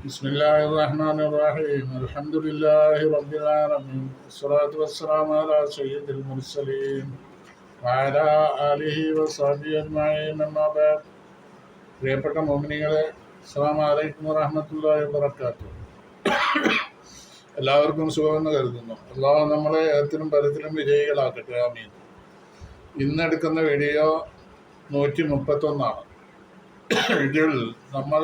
بسم الله الرحمن الرحيم الحمد لله رب العالمين والصلاة والسلام على سيد المرسلين وعلى آله وصحبه أجمعين أما بعد പ്രിയപ്പെട്ട മുഅ്മിനീങ്ങളെ അസ്സലാമു അലൈക്കും വറഹ്മത്തുള്ളാഹി വബറകാതുഹു. എല്ലാവർക്കും സുഖമെന്ന് കരുതുന്നു. അല്ലാഹു നമ്മളെ ഏത്തിലും പരത്തിലും വിജയികളാക്കട്ടെ, ആമീൻ. ഇന്നെടുക്കുന്ന വീഡിയോ 131. ഇതിൽ നമ്മൾ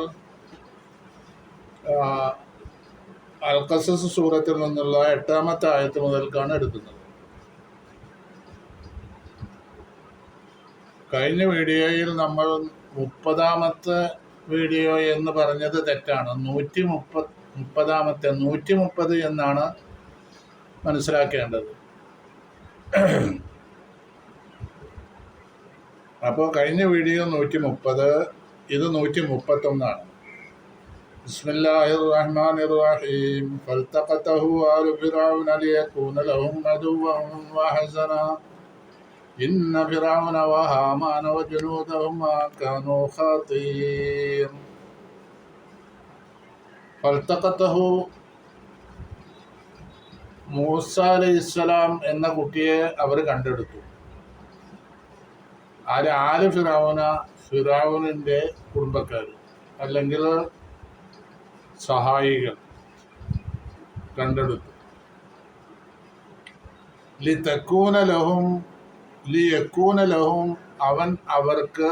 അൽ-ഖസസ് സൂറത്തിൽ നിന്നുള്ള 8-ാമത്തെ ആയത്ത് മുതൽക്കാണ് എടുക്കുന്നത്. കഴിഞ്ഞ വീഡിയോയിൽ നമ്മൾ 30-ാമത്തെ വീഡിയോ എന്ന് പറഞ്ഞത് തെറ്റാണ്. 130 എന്നാണ് മനസ്സിലാക്കേണ്ടത്. അപ്പോൾ കഴിഞ്ഞ വീഡിയോ 130, ഇത് 131. ബിസ്മില്ലാഹിർ റഹ്മാനിർ റഹീം. ഫൽതഖതഹു ആലു ഫിർഔന ലിയകൂന ലഹും അദുവ്വൻ വഹസനാ ഇന്ന ഫിർഔന വഹാമാന വജുനൂദഹുമാ കാനൂ ഖാതീൻ. ഫൽതഖതഹു, മൂസ അലൈഹിസ്സലാം എന്ന കുട്ടിയെ അവർ കണ്ടെടുത്തു. ആല് ഫിർഔന, ഫിർഔനിൻ്റെ കുടുംബക്കാർ അല്ലെങ്കിൽ സഹായികൾ കണ്ടെടുത്തു. ലിയകൂന ലഹും, അവൻ അവർക്ക്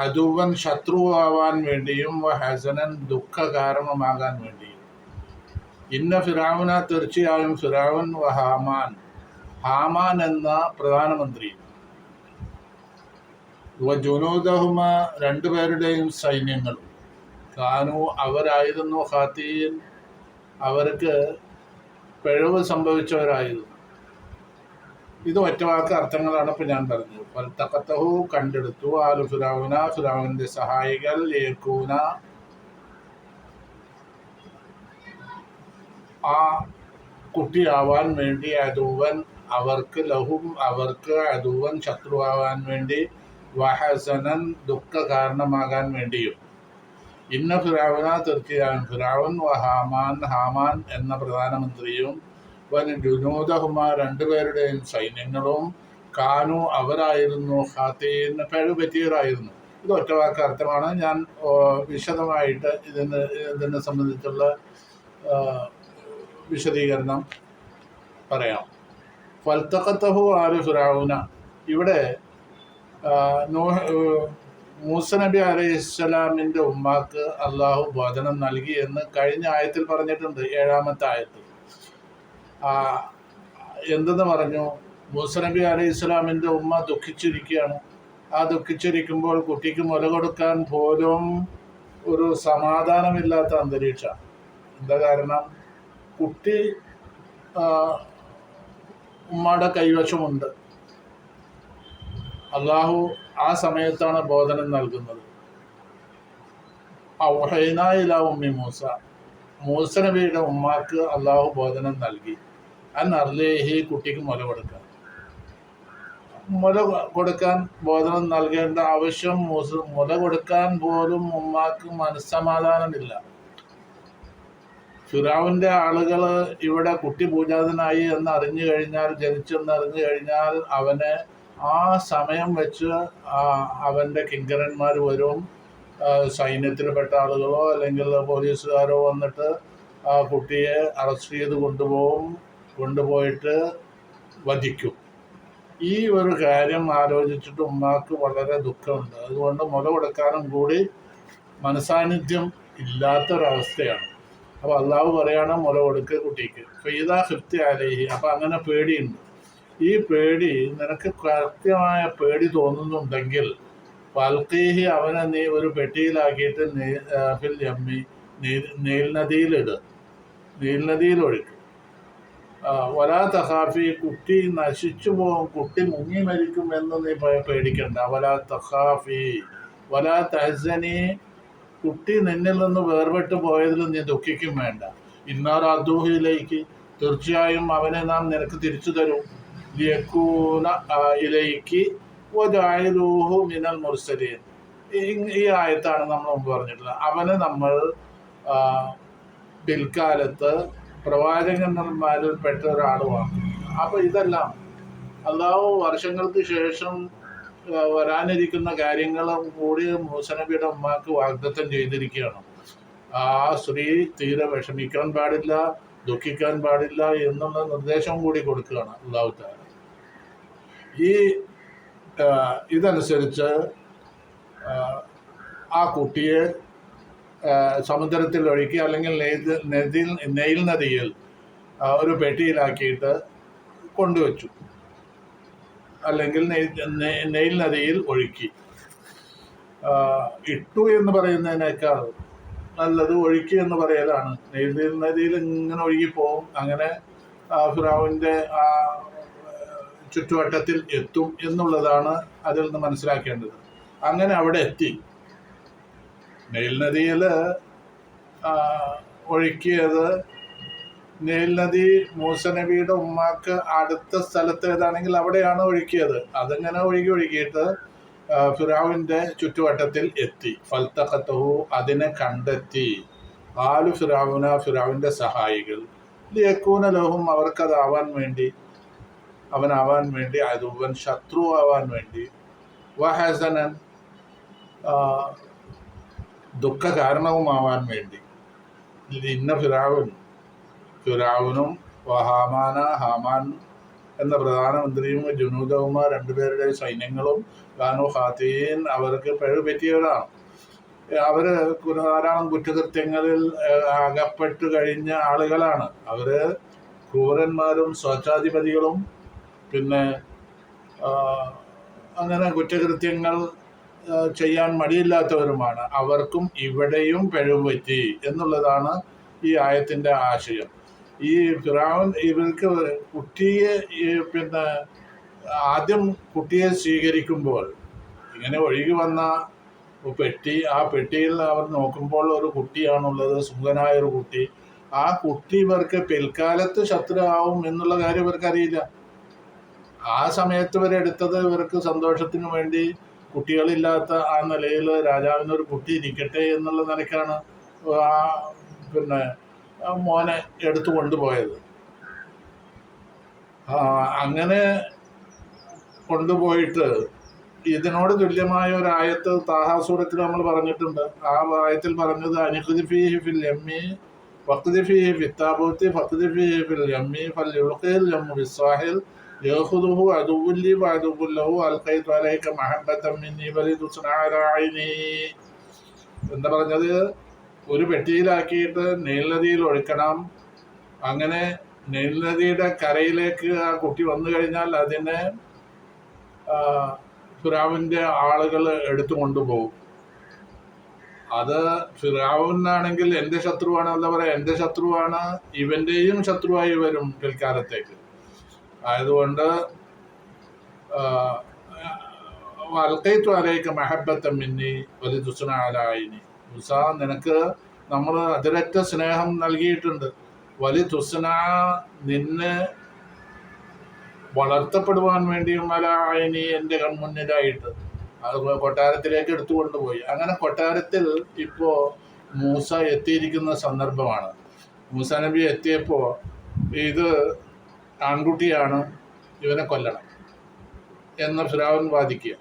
അദുവൻ, ശത്രുവാവാൻ വേണ്ടിയും വഹസനൻ, ദുഃഖ കാരണമാകാൻ വേണ്ടിയും. ഇന്ന ഫിർഔന, തീർച്ചയായും ഫിർഔൻ, വഹാമാൻ, ഹാമാൻ എന്ന പ്രധാനമന്ത്രി, വജുനൂദഹുമ, രണ്ടുപേരുടെയും സൈന്യങ്ങളും, കാനു, അവരായിരുന്നു, ഖാതീൻ, അവർക്ക് പിഴവ് സംഭവിച്ചവരായിരുന്നു. ഇത് ഒറ്റവാക്ക് അർത്ഥങ്ങളാണ് ഇപ്പം ഞാൻ പറഞ്ഞത്. ഫൽതഖതഹു, കണ്ടെടുത്തു, ആലു ഫിർഔന, ഫിർഔനിന്റെ സഹായികൾ, ലിയകൂന, ആ കുട്ടിയാവാൻ വേണ്ടി, അദുവൻ, അവർക്ക്, ലഹും, അവർക്ക്, അദുവൻ, ശത്രുവാവാൻ വേണ്ടി, വഹസനൻ, ദുഃഖ കാരണമാകാൻ വേണ്ടിയും. ഇന്ന ഫിർഔന, തീർച്ചയായും ഫിർഔൻ, വഹാമാൻ, ഹാമാൻ എന്ന പ്രധാനമന്ത്രിയും, ജുനൂദഹുമ, രണ്ടുപേരുടെയും സൈന്യങ്ങളും, കാനു, അവരായിരുന്നു, ഖാതീൻ, പിഴവ് പറ്റിയവരായിരുന്നു. ഇത് ഒറ്റവാക്ക് അർത്ഥമാണ്. ഞാൻ വിശദമായിട്ട് ഇതിനെ സംബന്ധിച്ചുള്ള വിശദീകരണം പറയാം. ഫൽതഖതഹു ആലു ഫിർഔന, ഇവിടെ മൂസ നബി അലൈഹിസ്സലാമിൻ്റെ ഉമ്മാക്ക് അള്ളാഹു ബോധനം നൽകി എന്ന് കഴിഞ്ഞ ആയത്തിൽ പറഞ്ഞിട്ടുണ്ട്. 7-ാമത്തെ ആയത്തിൽ എന്തെന്ന് പറഞ്ഞു? മൂസ നബി അലൈഹിസ്സലാമിൻ്റെ ഉമ്മ ദുഃഖിച്ചിരിക്കുകയാണ്. ആ ദുഃഖിച്ചിരിക്കുമ്പോൾ കുട്ടിക്ക് മുല കൊടുക്കാൻ പോലും ഒരു സമാധാനമില്ലാത്ത അന്തരീക്ഷമാണ്. എന്താ കാരണം? കുട്ടി ഉമ്മയുടെ കൈവശമുണ്ട്. അള്ളാഹു ആ സമയത്താണ് ബോധനം നൽകുന്നത്. ഔഹൈനാ ഇലാ ഉമ്മി മൂസ, മൂസ നബിയുടെ ഉമ്മാക്ക് അള്ളാഹു ബോധനം നൽകി. അർലേഹി, കുട്ടിക്ക് മുല കൊടുക്കാൻ ബോധനം നൽകേണ്ട ആവശ്യം, മുല കൊടുക്കാൻ പോലും ഉമ്മാക്ക് മനസ്സമാധാനമില്ല. ഫിർഔന്റെ ആളുകൾ ഇവിടെ കുട്ടി പൂജാതനായി എന്ന് അറിഞ്ഞു കഴിഞ്ഞാൽ, ജനിച്ചെന്ന് അറിഞ്ഞു കഴിഞ്ഞാൽ, അവനെ ആ സമയം വെച്ച് അവൻ്റെ കിങ്കരന്മാർ വരും, സൈന്യത്തിൽപ്പെട്ട ആളുകളോ അല്ലെങ്കിൽ പോലീസുകാരോ വന്നിട്ട് ആ കുട്ടിയെ അറസ്റ്റ് ചെയ്ത് കൊണ്ടുപോയിട്ട് വധിക്കും. ഈ ഒരു കാര്യം ആലോചിച്ചിട്ട് ഉമ്മാക്ക് വളരെ ദുഃഖമുണ്ട്. അതുകൊണ്ട് മുല കൊടുക്കാനും കൂടി മനസാന്നിധ്യം ഇല്ലാത്തൊരവസ്ഥയാണ്. അപ്പോൾ അള്ളാഹു പറയാണ്, മുല കൊടുക്കുക കുട്ടിക്ക്. ഫൈദാ ഖിഫ്തി അലൈഹി, അപ്പം അങ്ങനെ പേടിയുണ്ട്. ഈ പേടി നിനക്ക് കൃത്യമായ പേടി തോന്നുന്നുണ്ടെങ്കിൽ, ഫൽഖീഹി, അവനെ നീ ഒരു പെട്ടിയിലാക്കിയിട്ട് ഫിൽ യമ്മി, നീൽ ഒഴിക്കും. വലാ തഖാഫി, കുട്ടി നശിച്ചു പോകും, കുട്ടി മുങ്ങി മരിക്കും എന്ന് നീ പേടിക്കണ്ട. വലാ തഖാഫി വലാ തഹ്സനി, കുട്ടി നിന്നിൽ നിന്ന് വേർപെട്ട് പോയതിൽ നീ ദുഃഖിക്കും വേണ്ട. ഇന്നാ റദ്ദൂഹിലേക്ക്, തീർച്ചയായും അവനെ നാം നിനക്ക് തിരിച്ചു തരും. ലിയകൂന ഇലൈക്ക് വജഅലൂഹു മിനൽ മുർസലീൻ, ഈ ആയത്താണ് നമ്മൾ മുമ്പ് പറഞ്ഞിട്ടുള്ളത്. അവനെ നമ്മൾ പിൽക്കാലത്ത് പ്രവാചകന്മാരിൽ പെട്ട ഒരാളുമാണ്. അപ്പോൾ ഇതെല്ലാം അള്ളാഹു വർഷങ്ങൾക്ക് ശേഷം വരാനിരിക്കുന്ന കാര്യങ്ങളും കൂടി മൂസ നബിയുടെ ഉമ്മാക്ക് വാഗ്ദത്തം ചെയ്തിരിക്കുകയാണ്. ആ സ്ത്രീ തീരെ വിഷമിക്കാൻ പാടില്ല, ദുഃഖിക്കാൻ പാടില്ല എന്നുള്ള നിർദ്ദേശം കൂടി കൊടുക്കുകയാണ് അള്ളാഹു തആല. ഈ ഇതനുസരിച്ച് ആ കുട്ടിയെ സമുദ്രത്തിൽ ഒഴുക്കി, അല്ലെങ്കിൽ നെയിൽ നദിയിൽ ഒരു പെട്ടിയിലാക്കിയിട്ട് കൊണ്ടുവച്ചു, അല്ലെങ്കിൽ നെയിൽ നദിയിൽ ഒഴുക്കി. ഇട്ടു എന്ന് പറയുന്നതിനേക്കാൾ നല്ലത് ഒഴുക്കി എന്ന് പറയലാണ്. നെയിൽ നദിയിൽ ഇങ്ങനെ ഒഴുകിപ്പോവും, അങ്ങനെ ഫിറഔന്റെ ആ ചുറ്റുവട്ടത്തിൽ എത്തും എന്നുള്ളതാണ് അതിൽ നിന്ന് മനസ്സിലാക്കേണ്ടത്. അങ്ങനെ അവിടെ എത്തി. നെയിൽ നദിയിൽ ഒഴുക്കിയത്, നെയിൽ നദി മൂസ നബിയുടെ ഉമ്മാക്ക് അടുത്ത സ്ഥലത്ത് ഏതാണെങ്കിൽ അവിടെയാണ് ഒഴുക്കിയത്. അതങ്ങനെ ഒഴുകിയിട്ട് ഫിറഔന്റെ ചുറ്റുവട്ടത്തിൽ എത്തി. ഫൽതഖതഹു, അതിനെ കണ്ടെത്തി. ആലു ഫിറഔന, ഫിറഔന്റെ സഹായികൾ. ലിയകൂന ലഹും, അവർക്കതാവാൻ വേണ്ടി, അവനാവാൻ വേണ്ടി, അദുവൻ, ശത്രു ആവാൻ വേണ്ടി, വഹസനൻ, ദുഃഖ കാരണവുമാവാൻ വേണ്ടി. ഇന്ന ഫിറഔനും ഹാമാന, ഹാമാൻ എന്ന പ്രധാനമന്ത്രിയും ജുനൂദവുമാ രണ്ടുപേരുടെ സൈന്യങ്ങളും ഗാനു ഖാത്തീൻ, അവർക്ക് പിഴവ് പറ്റിയവരാണ്. അവര് ധാരാളം കുറ്റകൃത്യങ്ങളിൽ അകപ്പെട്ടു കഴിഞ്ഞ ആളുകളാണ്. അവര് ക്രൂരന്മാരും സ്വച്ഛാധിപതികളും പിന്നെ അങ്ങനെ കുറ്റകൃത്യങ്ങൾ ചെയ്യാൻ മടിയില്ലാത്തവരുമാണ്. അവർക്കും ഇവിടെയും പിഴവ് പറ്റി എന്നുള്ളതാണ് ഈ ആയത്തിൻ്റെ ആശയം. ഈ ഫിറഔൻ ഇവർക്ക് കുട്ടിയെ പിന്നെ ആദ്യം കുട്ടിയെ സ്വീകരിക്കുമ്പോൾ ഇങ്ങനെ ഒഴുകി വന്ന പെട്ടി, ആ പെട്ടിയിൽ അവർ നോക്കുമ്പോൾ ഒരു കുട്ടിയാണുള്ളത്, സുഖനായ ഒരു കുട്ടി. ആ കുട്ടി ഇവർക്ക് പിൽക്കാലത്ത് ശത്രു ആവും എന്നുള്ള കാര്യം ഇവർക്കറിയില്ല. ആ സമയത്ത് ഇവരെടുത്തത് ഇവർക്ക് സന്തോഷത്തിന് വേണ്ടി, കുട്ടികളില്ലാത്ത ആ നിലയിൽ രാജാവിനൊരു കുട്ടി ഇരിക്കട്ടെ എന്നുള്ള നിലയ്ക്കാണ് ആ പിന്നെ മോനെ എടുത്തു കൊണ്ടുപോയത്. അങ്ങനെ കൊണ്ടുപോയിട്ട് ഇതിനോട് തുല്യമായ ഒരു ആയത്ത് താഹാ സൂറത്തിൽ നമ്മൾ പറഞ്ഞിട്ടുണ്ട്. ആ ആയത്തിൽ പറഞ്ഞത് അനിഖ്ദി ഫീഹി ഫിൽ യമ്മി വഖ്ദി ഫീഹി ഫിത്താബൂത്തി ഫഖ്ദി ഫീഹി ഫിൽ യമ്മി ഫൽയുൽഖിൽ യമ്മു ബിസ്സാഹിൽ യഖുദുഹു അദുവ്വുൻ ലി വഅദുവ്വുൻ ലഹു അൽഖൈതു അലൈക മഹബ്ബതൻ മിന്നി വലിതുസ്നാ അലാ ഐനി. എന്താ പറഞ്ഞത്? ഒരു പെട്ടിയിലാക്കിയിട്ട് നെയിൽ നദിയിൽ ഒഴുക്കണം. അങ്ങനെ നെയിൽ നദിയുടെ കരയിലേക്ക് ആ കുട്ടി വന്നു കഴിഞ്ഞാൽ അതിനെ ഫിറഔന്റെ ആളുകൾ എടുത്തു കൊണ്ടുപോകും. അത് ഫിറഔനാണെങ്കിൽ എൻ്റെ ശത്രുവാണ്, എന്താ പറയുക, എൻ്റെ ശത്രുവാണ്, ഇവൻ്റെയും ശത്രുവായി വരും പിൽക്കാലത്തേക്ക്. ആയതുകൊണ്ട് അൽഖൈതു അലൈക മഹബ്ബതൻ മിന്നി വലിതുസ്നാ അലാ ഐനി. മൂസ, നിനക്ക് നമ്മൾ അതിരറ്റ സ്നേഹം നൽകിയിട്ടുണ്ട്. വലിതുസ്നാ, നിന്നെ വളർത്തപ്പെടുവാൻ വേണ്ടിയും അലായിനി, എൻ്റെ കൺമുന്നിലായിട്ട്. അത് കൊട്ടാരത്തിലേക്ക് എടുത്തു കൊണ്ടുപോയി. അങ്ങനെ കൊട്ടാരത്തിൽ ഇപ്പോൾ മൂസ എത്തിയിരിക്കുന്ന സന്ദർഭമാണ്. മൂസ നബി എത്തിയപ്പോൾ ഇത് ആൺകുട്ടിയാണ്, ഇവനെ കൊല്ലണം എന്ന് ഫിറഔൻ വാദിക്കുക.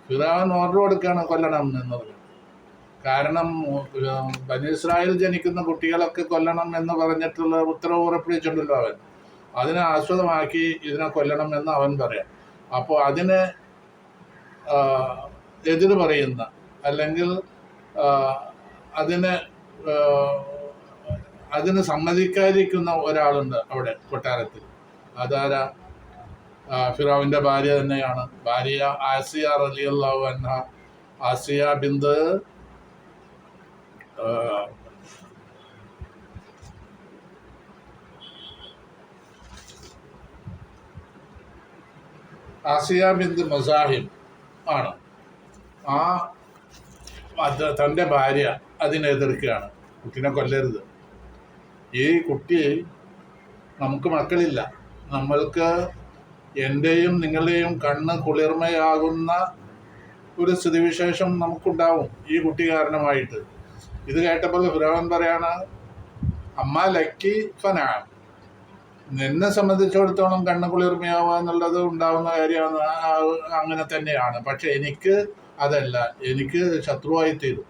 ഫിറഔൻ ഓർഡർ കൊടുക്കുകയാണ് കൊല്ലണം എന്നത്. കാരണം ബനി ഇസ്രായേൽ ജനിക്കുന്ന കുട്ടികളൊക്കെ കൊല്ലണം എന്ന് പറഞ്ഞിട്ടുള്ള ഉത്തരവ് പുറപ്പെടുവിച്ചിട്ടുണ്ടല്ലോ അവൻ. അതിനെ ആസ്പദമാക്കി ഇതിനെ കൊല്ലണം എന്ന് അവൻ പറയാം. അപ്പോൾ അതിനെ എതിര് പറയുന്ന, അല്ലെങ്കിൽ അതിന് സമ്മതിക്കാതിരിക്കുന്ന ഒരാളുണ്ട് അവിടെ കൊട്ടാരത്തിൽ. അതാരാ? ഫിറഔന്റെ ഭാര്യ തന്നെയാണ്. ഭാര്യ ആസിയ റളിയല്ലാഹു അൻഹ. ആസിയ ബിന്ത് ആസിയ ബിന്ത് മസാഹിം ആണ്. തൻ്റെ ഭാര്യ അതിനെതിർക്കുകയാണ്, കുട്ടിനെ കൊല്ലരുത്. ഈ കുട്ടി, നമുക്ക് മക്കളില്ല, നമ്മൾക്ക് എൻ്റെയും നിങ്ങളുടെയും കണ്ണ് കുളിർമയാകുന്ന ഒരു സ്ഥിതിവിശേഷം നമുക്കുണ്ടാവും ഈ കുട്ടി കാരണമായിട്ട്. ഇത് കേട്ടപ്പോൾ ഫിറഔൻ പറയാണ്, അമ്മ ലക്കി ഫനാം, നിന്നെ സംബന്ധിച്ചിടത്തോളം കണ്ണ് കുളിർമയാവുക എന്നുള്ളത് ഉണ്ടാവുന്ന കാര്യമാണ്, അങ്ങനെ തന്നെയാണ്. പക്ഷെ എനിക്ക് അതല്ല, എനിക്ക് ശത്രുവായി തീരും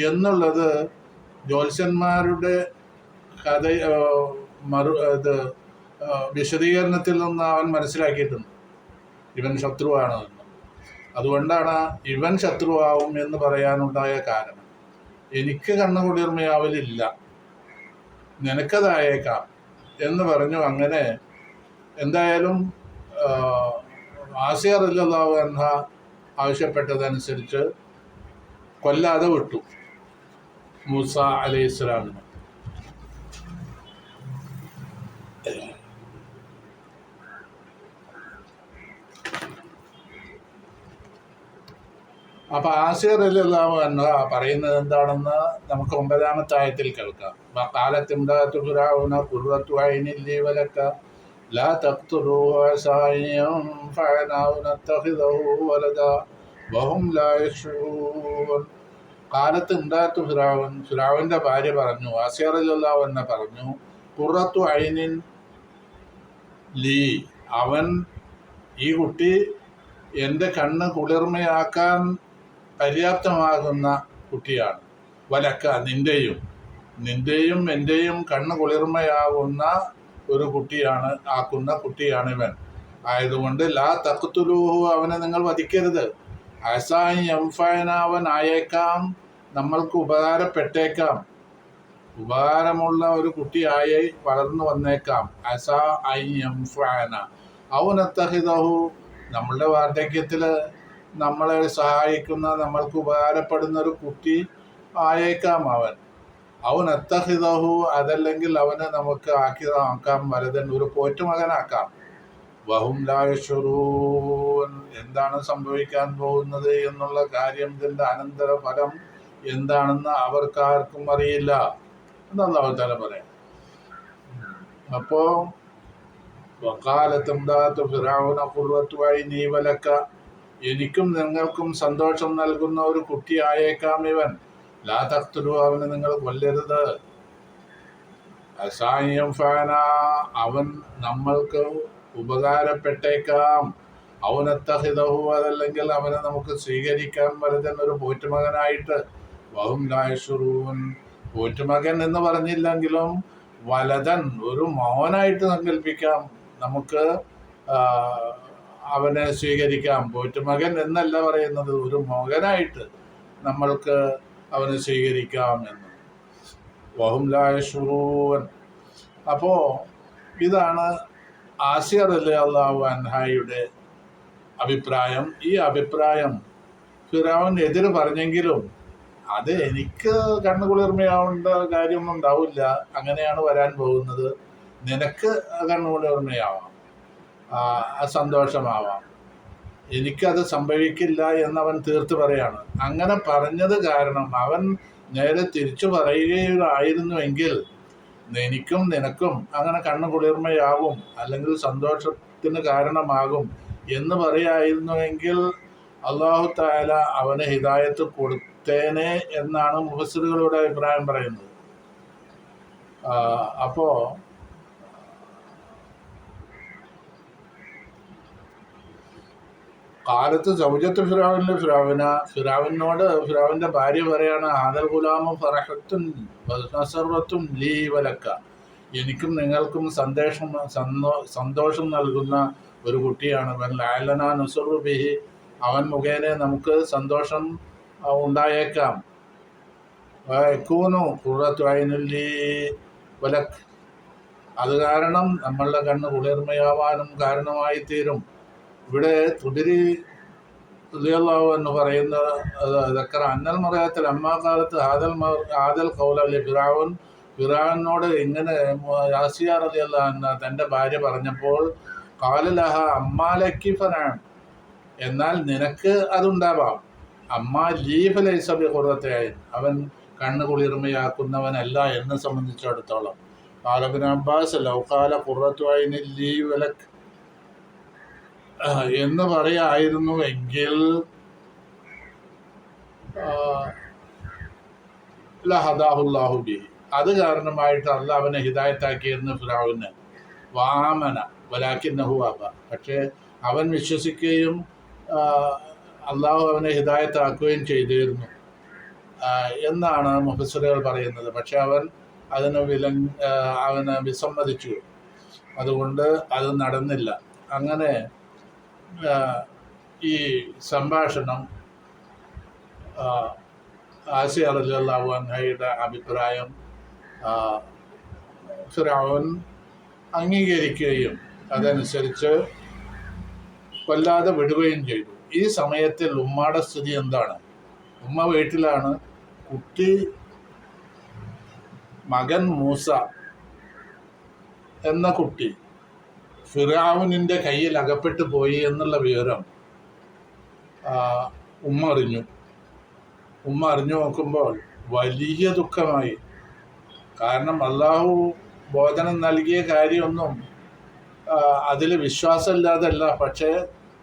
എന്നുള്ളത് ജ്യോത്സ്യന്മാരുടെ കഥ ഇത് വിശദീകരണത്തിൽ നിന്ന് അവൻ മനസ്സിലാക്കിയിട്ടുണ്ട് ഇവൻ ശത്രുവാണ് എന്ന്. അതുകൊണ്ടാണ് ഇവൻ ശത്രുവാകും എന്ന് പറയാനുണ്ടായ കാരണം. എനിക്ക് കണ്ണ് കുളിർമയാവലില്ല, നിനക്കതായേക്കാം എന്ന് പറഞ്ഞു. അങ്ങനെ എന്തായാലും ആസിയ റളിയല്ലാഹു അൻഹ ആവശ്യപ്പെട്ടതനുസരിച്ച് കൊല്ലാതെ വിട്ടു മൂസ അലൈഹിസ്സലാമിനെ. അപ്പൊ ആസിയ റളിയല്ലാഹു അൻഹ പറയുന്നത് എന്താണെന്ന് നമുക്ക് 9-ാമത്തെ ആയത്തിൽ കേൾക്കാം. ഖാലത്ത് ഇംറഅതു ഫിർഔന ഖുർറത്തു ഐനിൻ ലീ വലക ലാ തഖ്തുലൂഹു അസാ അൻ യൻഫഅനാ ഔ നത്തഖിദഹു വലദാ വഹും ലാ യശ്ഉറൂൻ. ഖാലത്ത് ഇംറഅതു ഫിർഔൻ, ഫിർഔന്റെ ഭാര്യ പറഞ്ഞു, ആസിയ റളിയല്ലാഹു അൻഹ പറഞ്ഞു, ഖുർറത്തു ഐനിൻ ലീ, അവൻ, ഈ കുട്ടി എൻ്റെ കണ്ണ് കുളിർമയാക്കാൻ പര്യാപ്തമാകുന്ന കുട്ടിയാണ്. വലക്ക, നിന്റെയും എൻ്റെയും കണ്ണ് കുളിർമയാകുന്ന ഒരു കുട്ടിയാണ്, ആക്കുന്ന കുട്ടിയാണ് ഇവൻ. ആയതുകൊണ്ട് ലാ തഖ്തുലൂഹു, അവനെ നിങ്ങൾ വധിക്കരുത്. അസാ അൻ യൻഫഅന, അവൻ ആയേക്കാം, നമ്മൾക്ക് ഉപകാരപ്പെട്ടേക്കാം, ഉപകാരമുള്ള ഒരു കുട്ടിയായി വളർന്നു വന്നേക്കാം. അസാ അൻ യൻഫഅന ഔ നത്തഖിദഹു, നമ്മളുടെ വാർദ്ധക്യത്തിൽ നമ്മളെ സഹായിക്കുന്ന, നമ്മൾക്ക് ഉപകാരപ്പെടുന്ന ഒരു കുട്ടി ആയേക്കാം അവൻ. അവൻ നത്തഖിദഹു, അതല്ലെങ്കിൽ അവനെ നമുക്ക് ആക്കാം വലതൻ, ഒരു പോറ്റുമകനാക്കാം. വഹും ലാ യശ്ഉറൂൻ, എന്താണ് സംഭവിക്കാൻ പോകുന്നത് എന്നുള്ള കാര്യം, ഇതിൻ്റെ അനന്തര ഫലം എന്താണെന്ന് അവർക്കാർക്കും അറിയില്ല എന്ന് അല്ലാഹു തആല പറയാം. അപ്പോ വഖാലത്ത് ഇംറഅതു ഫിർഔന ഖുർറത്തു ഐനി വലക, എനിക്കും നിങ്ങൾക്കും സന്തോഷം നൽകുന്ന ഒരു കുട്ടിയായേക്കാം ഇവൻ. ലാ തഖ്തുലു, അവനെ നിങ്ങൾ കൊല്ലരുത്. അസാ അൻ യൻഫഅന, അവൻ നമ്മൾക്ക് ഉപകാരപ്പെട്ടേക്കാം. ഔ നത്തഖിദഹു, അതല്ലെങ്കിൽ അവനെ നമുക്ക് സ്വീകരിക്കാൻ വലതൻ, ഒരു പോറ്റുമകനായിട്ട്. വഹും ലാ യശ്ഉറൂൻ, പോറ്റുമകൻ എന്ന് പറഞ്ഞില്ലെങ്കിലും വലതൻ, ഒരു മോനായിട്ട് സങ്കല്പിക്കാം, നമുക്ക് അവനെ സ്വീകരിക്കാം. പോറ്റുമകൻ എന്നല്ല പറയുന്നത്, ഒരു മകനായിട്ട് നമ്മൾക്ക് അവനെ സ്വീകരിക്കാം എന്ന്. വഹും ലാ യശ്ഉറൂൻ. അപ്പോൾ ഇതാണ് ആസിയ റളിയല്ലാഹു അൻഹയുടെ അഭിപ്രായം. ഈ അഭിപ്രായം ഫിർഔൻ എതിര് പറഞ്ഞെങ്കിലും അത് എനിക്ക് കണ്ണു കുളിർമയാവേണ്ട കാര്യമൊന്നും ഉണ്ടാവില്ല, അങ്ങനെയാണ് വരാൻ പോകുന്നത്. നിനക്ക് കണ്ണു കുളിർമയാവാം, സന്തോഷമാവാം, എനിക്കത് സംഭവിക്കില്ല എന്നവൻ തീർത്ത് പറയാണ്. അങ്ങനെ പറഞ്ഞത് കാരണം അവൻ നേരെ തിരിച്ചു പറയുകയായിരുന്നുവെങ്കിൽ എനിക്കും നിനക്കും അങ്ങനെ കണ്ണു കുളിർമയാവും, അല്ലെങ്കിൽ സന്തോഷത്തിന് കാരണമാകും എന്ന് പറയായിരുന്നുവെങ്കിൽ അല്ലാഹു തആല അവന് ഹിദായത്ത് കൊടുത്തേനെ എന്നാണ് മുഫസ്സിറുകളുടെ അഭിപ്രായം പറയുന്നത്. അപ്പോ കാലത്ത് സൗജത്ത് ഫിറാവിനോട് ഫിറാവിന്റെ ഭാര്യ പറയാണ്, ഹാദൽ ഗുലാമു ഫറഹത്തുൻ നസറത്തുൻ ലീ വലക്ക, എനിക്കും നിങ്ങൾക്കും സന്തോഷം നൽകുന്ന ഒരു കുട്ടിയാണ്. ലഅല്ലനാ നുസറു ബിഹി, അവൻ മുഖേന നമുക്ക് സന്തോഷം ഉണ്ടായേക്കാം. യകൂനു ഖുറത്തു ഐനിൻ ലീ വലക്, അത് കാരണം നമ്മളുടെ കണ്ണ് കുളിർമയാവാനും കാരണമായി തീരും. ഇവിടെ തുബരി റളിയല്ലാഹു അൻഹു പറയുന്ന അന്നൽ മറയത്തിൽ അമ്മാകാലത്ത് ഹാദൽ ഖൗല ഫിറഔൻ, ഫിറഔനോട് ഇങ്ങനെ ആസിയ റളിയല്ലാഹു അൻഹ തൻ്റെ ഭാര്യ പറഞ്ഞപ്പോൾ, ഖാല ലഹ അമ്മാലക്കി ഫനാൻ, എന്നാൽ നിനക്ക് അതുണ്ടാവാം. അമ്മാ ലീ ഫലൈസ ബിഖുറത്തി ഐൻ, അവൻ കണ്ണ് കുളിർമയാക്കുന്നവനല്ല എന്നെ സംബന്ധിച്ചിടത്തോളം. ഖാല ഇബ്നു അബ്ബാസ് ലൗ ഖാല ഖുറത്തു ഐനിൻ ലീ വലക് എന്ന് പറയായിരുന്നുവെങ്കിൽ ലഹദാഹുല്ലാഹു ബിഹി, അത് കാരണമായിട്ട് അള്ളാഹ് അവനെ ഹിദായത്താക്കിയെന്ന് ഫിറഔന്. വാമന വലാക്കിന്നഹു അബ, പക്ഷേ അവൻ വിശ്വസിക്കുകയും അള്ളാഹു അവനെ ഹിദായത്താക്കുകയും ചെയ്തിരുന്നു എന്നാണ് മുഫസ്സിറുകൾ പറയുന്നത്. പക്ഷെ അവൻ അവന് വിസമ്മതിച്ചു, അതുകൊണ്ട് അത് നടന്നില്ല. അങ്ങനെ ഈ സംഭാഷണം ആസിയ റളിയല്ലാഹു അൻഹയുടെ അഭിപ്രായം ഫിറഔൻ അംഗീകരിക്കുകയും അതനുസരിച്ച് കൊല്ലാതെ വിടുകയും ചെയ്തു. ഈ സമയത്തിൽ ഉമ്മയുടെ സ്ഥിതി എന്താണ്? ഉമ്മ വീട്ടിലാണ്. കുട്ടി മകൻ മൂസ എന്ന കുട്ടി ഫിറഔനിൻ്റെ കയ്യിൽ അകപ്പെട്ടു പോയി എന്നുള്ള വിവരം ഉമ്മ അറിഞ്ഞു നോക്കുമ്പോൾ വലിയ ദുഃഖമായി. കാരണം അള്ളാഹു ബോധനം നൽകിയ കാര്യമൊന്നും അതിൽ വിശ്വാസമില്ലാതല്ല, പക്ഷേ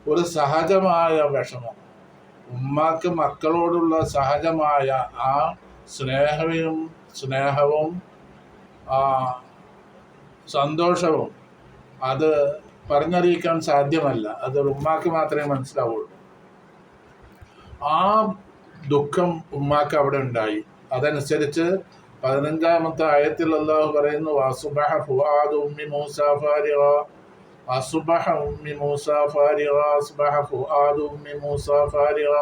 ഒരു സഹജമായ വിഷമം, ഉമ്മാക്ക് മക്കളോടുള്ള സഹജമായ ആ സ്നേഹവും സന്തോഷവും അത് പറഞ്ഞറിയിക്കാൻ സാധ്യമല്ല. അത് ഉമ്മാക്ക് മാത്രമേ മനസ്സിലാവുള്ളൂ. ആ ദുഃഖം ഉമ്മാക്ക് അവിടെ ഉണ്ടായി. അതനുസരിച്ച് 15-ാമത്തെ ആയത്തിൽ അല്ലാഹു പറയുന്നു, വസുബഹ ഫുആദു ഉമ്മി മൂസാ ഫാരിഗ, അസുബഹ ഉമ്മി മൂസാ ഫാരിഗ, അസ്ബഹ ഫുആദു ഉമ്മി മൂസാ ഫാരിഗ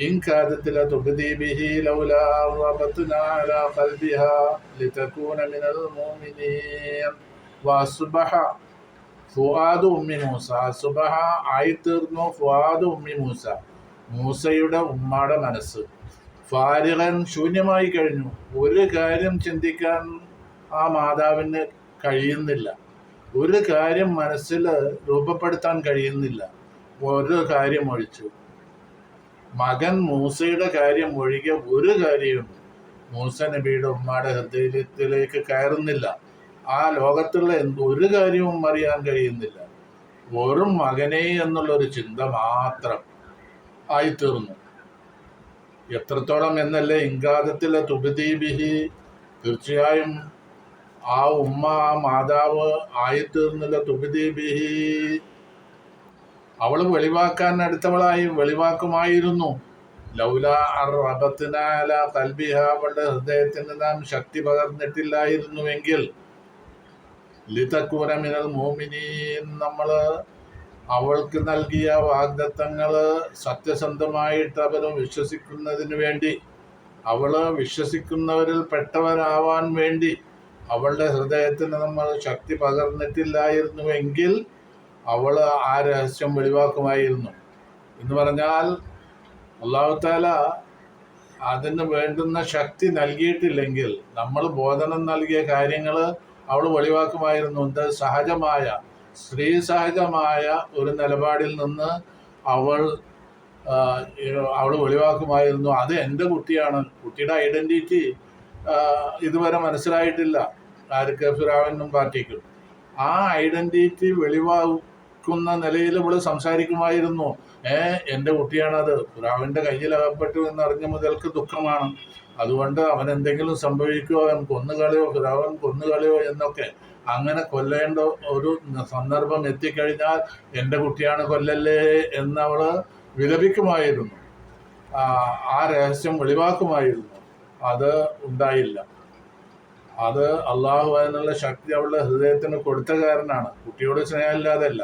ഇൻ കാദത് ലതുബ്ദി ബിഹി ലൗലാ റബത്നാ അലാ ഖൽബിഹാ ലിതകൂന മിനൽ മുഅ്മിനീൻ. വസുബഹ ഫുആദു ഉമ്മി മൂസ, അസുബഹ ആയിത്തീർന്നു ഫുആദു ഉമ്മി മൂസ, മൂസയുടെ ഉമ്മയുടെ മനസ്സ് ഫാരിഗൻ ശൂന്യമായി കഴിഞ്ഞു. ഒരു കാര്യം ചിന്തിക്കാൻ ആ മാതാവിന് കഴിയുന്നില്ല, ഒരു കാര്യം മനസ്സിൽ രൂപപ്പെടുത്താൻ കഴിയുന്നില്ല. ഒരു കാര്യം ഒഴിച്ചു, മകൻ മൂസയുടെ കാര്യം ഒഴികെ ഒരു കാര്യവും മൂസ നബിയുടെ ഉമ്മയുടെ ഹൃദയത്തിലേക്ക് കയറുന്നില്ല. ആ ലോകത്തുള്ള ഒരു കാര്യവും അറിയാൻ കഴിയുന്നില്ല. വെറും മകനെ എന്നുള്ളൊരു ചിന്ത മാത്രം ആയിത്തീർന്നു. എത്രത്തോളം എന്നല്ലേ ഇൻകാദത്തിലെ തുബദീബിഹി, തീർച്ചയായും ആ ഉമ്മ, ആ മാതാവ് ആയിത്തീർന്നില്ല. തുബദീബിഹി, അവൾ വെളിവാക്കാൻ അടുത്തവളായി, വെളിവാക്കുമായിരുന്നു. ലൗല റബത്ന അലാ ഖൽബിഹ, അവളുടെ ഹൃദയത്തിന് നാം ശക്തി പകർന്നിട്ടില്ലായിരുന്നുവെങ്കിൽ ലിതകൂന മിനൽ മുഅ്മിനീൻ, നമ്മൾ അവൾക്ക് നൽകിയ വാഗ്ദത്തങ്ങൾ സത്യസന്ധമായിട്ട് അവര് വിശ്വസിക്കുന്നതിന് വേണ്ടി, അവള് വിശ്വസിക്കുന്നവരിൽ പെട്ടവരാവാൻ വേണ്ടി അവളുടെ ഹൃദയത്തിന് നമ്മൾ ശക്തി പകർന്നിട്ടില്ലായിരുന്നുവെങ്കിൽ അവൾ ആ രഹസ്യം വെളിവാക്കുമായിരുന്നു എന്ന് പറഞ്ഞാൽ, അല്ലാഹു തആല അതിന് വേണ്ടുന്ന ശക്തി നൽകിയിട്ടില്ലെങ്കിൽ നമ്മൾ ബോധനം നൽകിയ കാര്യങ്ങൾ അവൾ വെളിവാക്കുമായിരുന്നു. എന്ത് സഹജമായ, സ്ത്രീ സഹജമായ ഒരു നിലപാടിൽ നിന്ന് അവൾ വെളിവാക്കുമായിരുന്നു, അത് എൻ്റെ കുട്ടിയാണ്. കുട്ടിയുടെ ഐഡൻറ്റിറ്റി ഇതുവരെ മനസ്സിലായിട്ടില്ല ആർക്ക്? ഫിറഔനും പാർട്ടിക്കും. ആ ഐഡൻറ്റിറ്റി വെളിവാക്കുന്ന നിലയിൽ ഇവൾ സംസാരിക്കുമായിരുന്നു. എൻ്റെ കുട്ടിയാണത്, ഫിറഔൻ്റെ കയ്യിലകപ്പെട്ടു എന്നറിഞ്ഞ മുതൽക്ക് ദുഃഖമാണ്, അതുകൊണ്ട് അവൻ എന്തെങ്കിലും സംഭവിക്കുമോ, അവൻ കൊന്നുകളയോ, ഫിറഔൻ കൊന്നുകളയോ എന്നൊക്കെ. അങ്ങനെ കൊല്ലേണ്ട ഒരു സന്ദർഭം എത്തിക്കഴിഞ്ഞാൽ എൻ്റെ കുട്ടിയാണ്, കൊല്ലല്ലേ എന്നവൾ വിലപിക്കുമായിരുന്നു. ആ രഹസ്യം വെളിവാക്കുമായിരുന്നു. അത് ഉണ്ടായില്ല. അത് അള്ളാഹു അതിനുള്ള ശക്തി അവളുടെ ഹൃദയത്തിന് കൊടുത്ത കാരണമാണ്, കുട്ടിയോട് സ്നേഹമില്ലാതല്ല.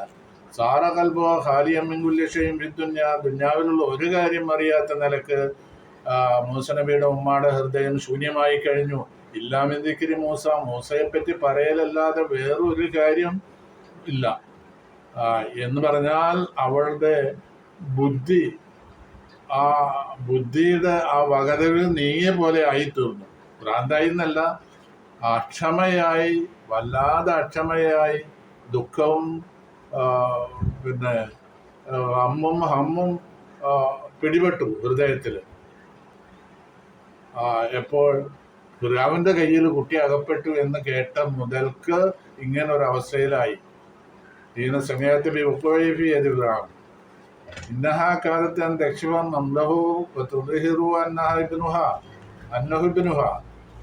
സാറ കൽബോ ഖാലിയം മിൻ കുല്ലി ഷൈഇൻ ഫിദ്ദുനിയ, ദുനിയാവിലുള്ള ഒരു കാര്യം അറിയാത്ത നിലക്ക് മൂസ നബിയുടെ ഉമ്മയുടെ ഹൃദയം ശൂന്യമായി കഴിഞ്ഞു. ഇല്ലാമിൻ ദിക്രി മൂസ, മൂസയെപ്പറ്റി പറയലല്ലാതെ വേറൊരു കാര്യം ഇല്ല എന്ന് പറഞ്ഞാൽ അവളുടെ ബുദ്ധി, ആ ബുദ്ധിയുടെ ആ വകരവ് നീങ്ങിയ പോലെ ആയിത്തീർന്നു. ഭ്രാന്തായി എന്നല്ല, അക്ഷമയായി, വല്ലാതെ അക്ഷമയായി, ദുഃഖവും പിന്നെ ഹമ്മും പിടിപെട്ടു ഹൃദയത്തിൽ. എപ്പോൾ ഫിറഔന്റെ കയ്യിൽ കുട്ടി അകപ്പെട്ടു എന്ന് കേട്ട മുതൽക്ക് ഇങ്ങനൊരവസ്ഥയിലായി. ഈന സമയത്ത് ഫിറഔൻ ഇന്നഹാ കാലത്ത് അൻ തക്ഷിഫ നംലഹു വതുദ്ഹിറു അന്നഹാ ഇബ്നുഹാ, അന്നഹുബിനുഹ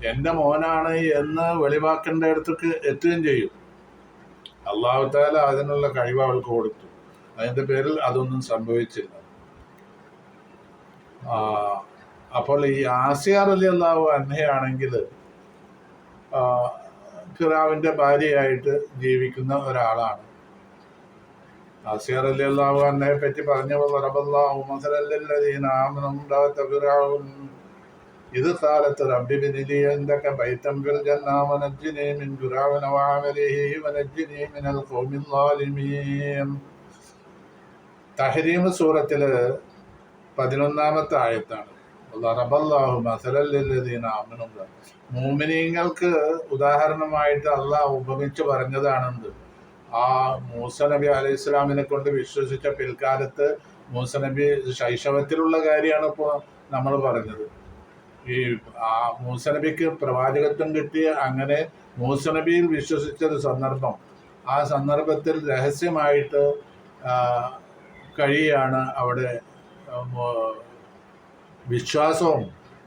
എൻ്റെ മോനാണ് എന്ന് വെളിവാക്കേണ്ട അടുത്തേക്ക് എത്തുകയും ചെയ്യും. അള്ളാഹു തആല അതിനുള്ള കഴിവ് അവൾക്ക് കൊടുത്തു. അതിൻ്റെ പേരിൽ അതൊന്നും സംഭവിച്ചില്ല. അപ്പോൾ ഈ ആസിയ റളിയല്ലാഹു അൻഹയാണെങ്കിൽ ഫിറഔന്റെ ഭാര്യയായിട്ട് ജീവിക്കുന്ന ഒരാളാണ്. ആസിയ റളിയല്ലാഹു അൻഹയെ പറ്റി പറഞ്ഞപ്പോൾ റബ്ബല്ലാഹു മസലൻ ലില്ലദീന ആമനൂ ഇംറഅത ഫിർഔൻ ഇദ് ഖാലത് റബ്ബി ഇബ്നി ലി ഇൻദക ബൈതൻ ഫിൽ ജന്ന വനജ്ജിനി മിൻ ഫിർഔന വഅമലിഹി വനജ്ജിനി മിനൽ ഖൗമിൽ ളാലിമീൻ. തഹരീം സൂറത്തില് 11-ാമത്തെ ആയത്താണ്. റബ്ബല്ലാഹു മസലൻ ലില്ലദീന ആമനൂ. മുഅ്മിനീങ്ങൾക്ക് ഉദാഹരണമായിട്ട് അള്ളാഹ് ഉപമിച്ച് പറഞ്ഞതാണെന്ത്? ആ മൂസ നബി അലൈഹി ഇസ്ലാമിനെ കൊണ്ട് വിശ്വസിച്ച പിൽക്കാലത്ത് മൂസ നബി ശൈശവത്തിലുള്ള കാര്യമാണ് ഇപ്പോൾ നമ്മൾ പറഞ്ഞത്. ഈ മൂസ നബിക്ക് പ്രവാചകത്വം കിട്ടിയ അങ്ങനെ മൂസ നബിയിൽ വിശ്വസിച്ചൊരു സന്ദർഭം, ആ സന്ദർഭത്തിൽ രഹസ്യമായിട്ട് കഴിയാണ് അവിടെ വിശ്വാസവും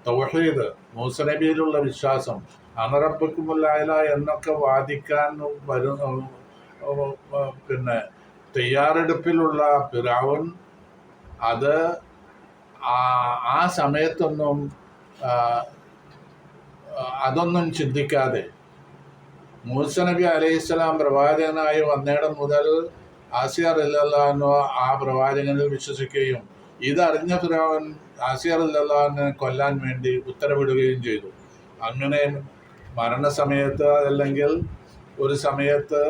തൗഹീദ്, മൂസ നബിയിലുള്ള വിശ്വാസം, അനറബ്ബക്കുമുൽ അഅ്ല എന്നൊക്കെ വാദിക്കാൻ പിന്നെ തയ്യാറെടുപ്പിലുള്ള ഫിർഔൻ അത് ആ സമയത്തൊന്നും അതൊന്നും ചിന്തിക്കാതെ മൂസ നബി അലൈഹിസ്സലാം പ്രവാചകനായി വന്നിടം മുതൽ ആസിയ റളിയല്ലാഹു അൻഹ ആ പ്രവാചകനിൽ വിശ്വസിക്കുകയും ഇതറിഞ്ഞ ഫിർഔൻ ആസിയ റളിയല്ലാഹു അൻഹയെ കൊല്ലാൻ വേണ്ടി ഉത്തരവിടുകയും ചെയ്തു. അങ്ങനെ മരണസമയത്ത് അല്ലെങ്കിൽ ഒരു സമയത്ത്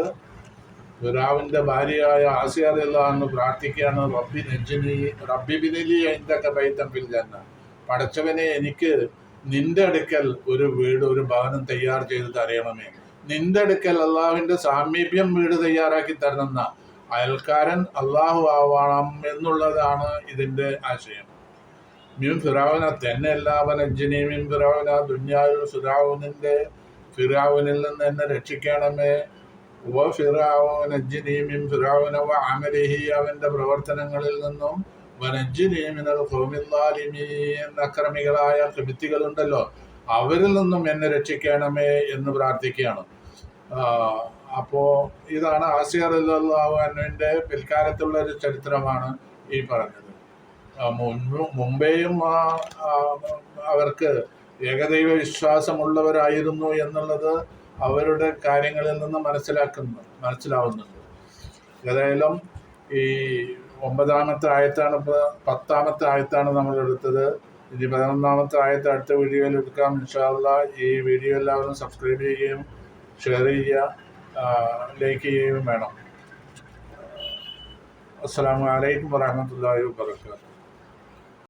ഫിർഔന്റെ ഭാര്യയായ ആസിയ റളിയല്ലാഹു അൻഹ പ്രാർത്ഥിക്കുകയാണ്, റബ്ബി ഇബ്നി ലി ഇൻദക ബൈതൻ ഫിൽ ജന്ന. പടച്ചവനെ, എനിക്ക് നിന്റെ അടുക്കൽ ഒരു വീട്, ഒരു ഭവനം തയ്യാർ ചെയ്ത് തരയണമേ. നിന്റെ അടുക്കൽ അള്ളാഹുവിന്റെ സാമീപ്യം വീട് തയ്യാറാക്കി തരണമെന്ന അയൽക്കാരൻ അള്ളാഹു ആവണം എന്നുള്ളതാണ് ഇതിന്റെ ആശയം. മീൻ ഫിറൗന തന്നെയല്ല, വനജ്ജിനി മിൻ ഫിറൗന, ദുനിയാവിൽ ഫിറൗനിൽ നിന്ന് എന്നെ രക്ഷിക്കണമേ. നജ്ജിനി മിൻ ഫിറൗന വഅമലിഹി, അവന്റെ പ്രവർത്തനങ്ങളിൽ നിന്നും, വനജ്ജിനി മിനൽ ഖൗമിൽ ളാലിമീൻ, അക്രമികളായ ഖിബ്തികളുണ്ടല്ലോ അവരിൽ നിന്നും എന്നെ രക്ഷിക്കണമേ എന്ന് പ്രാർത്ഥിക്കുകയാണ്. അപ്പോൾ ഇതാണ് ആസിയ റളിയല്ലാഹു അൻഹയുടെ പിൽക്കാലത്തുള്ള ഒരു ചരിത്രമാണ് ഈ പറഞ്ഞത്. മുമ്പേയും അവർക്ക് ഏകദൈവ വിശ്വാസമുള്ളവരായിരുന്നു എന്നുള്ളത് അവരുടെ കാര്യങ്ങളിൽ നിന്ന് മനസ്സിലാവുന്നുണ്ട്. ഏതായാലും ഈ 9-ാമത്തെ ആയത്താണ്, ഇപ്പോൾ 10-ാമത്തെ ആയത്താണ് നമ്മൾ എടുത്തത്. ഇനി 11-ാമത്തെ ആയത്ത് അടുത്ത വീഡിയോയിൽ എടുക്കാം ഇൻഷാ അല്ലാഹ്. ഈ വീഡിയോ എല്ലാവരും സബ്സ്ക്രൈബ് ചെയ്യുകയും ഷെയർ ചെയ്യുക, ലൈക്ക് ചെയ്യുകയും വേണം. അസ്സലാമു അലൈക്കും വറഹ്മത്തുള്ളാഹി വബറകാതുഹു.